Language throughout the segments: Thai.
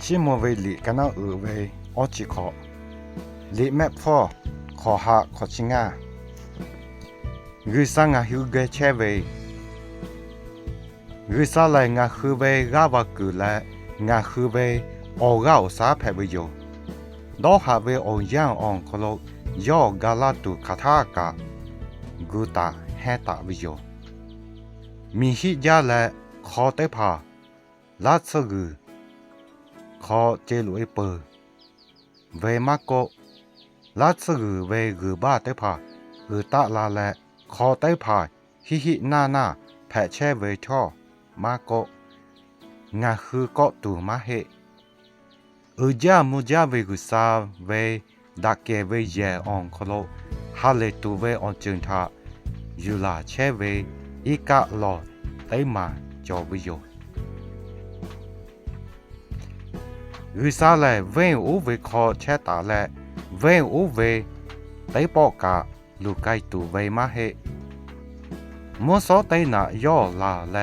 ชิโมเวลิกะนาเวออจิคอลิแมปฟอขอหาขอชิงารึซังาฮิวเกเชเวรึซาไลงาคือเวกาวากุและงาคือเวออกาอุสาแพเวโยดอหาเวอยังอองคโลยอกาลาตุคาทากะกูตาแฮตาวิโยมีฮิยาและขอเตพาลาซกุขอเจลุเอเปเวมาโกลาซกุเวกุบาเตพาตะลาและขอเตพาฮินานาแพเชเวชอมาโกงาคือก็ตูมาเฮจามุจาเวกุซาเวดักเกเวเยอองคโลฮาเลตูเวออนจึงทายูลาเชเวอีกะลอไตมาจอวิโยวิซาเลเวอูเวคอเชตาเลเวอูเวไตปอกะลูไกตูเวมาเฮมอสอไตนายอลาเล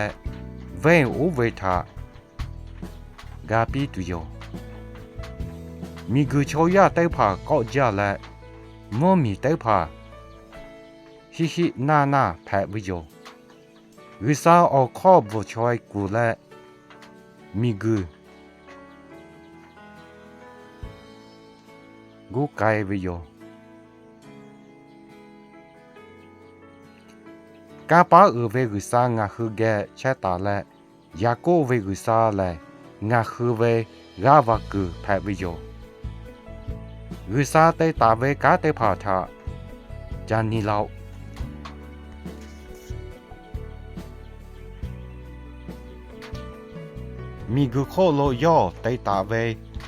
เวอูเวทากาปิตุโยมีกุโชยาไตพาก็จาและมอมีไตพาฮินานาแพวิโยวิซาออคอบุชอยกูและมีกูไกวิโยกาปาเวกุซางาคือแกเชตาและยาโกเวกุซาและงาคือเวกาวากุแพวิโยวิซาเตตาเวกาเตพาทาจานิลาวมีกุโคโลยอเตตาเว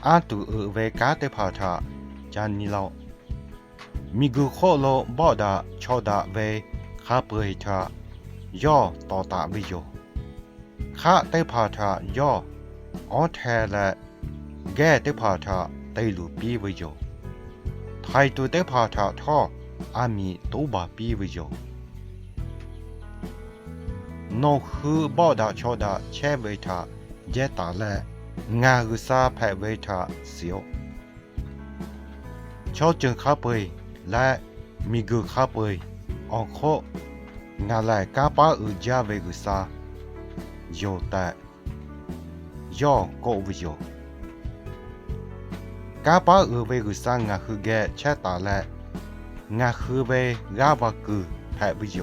อาตุเวกาเตพาทาจานิลาวมีกุโคโลบอดาชอดาเวคาเปยทายอตอตาวิโยคาเตพาทายออแทและแกเตพาทาเตลูปีวิโยไทยตุเตพาทาทออามีตูบาปีวิโยโนคือบอดาชอดาเชเวทาเจตาและงากุซาแพเวทาเสียวชอจึงคาเปยและมีกุคาเปยออกโคงาไลกาปาจาเวกุซาโยแตยอโกวิโยกาปาเวกุซางาคือแกเชตาและงาคือเวกาวากุแพวิโย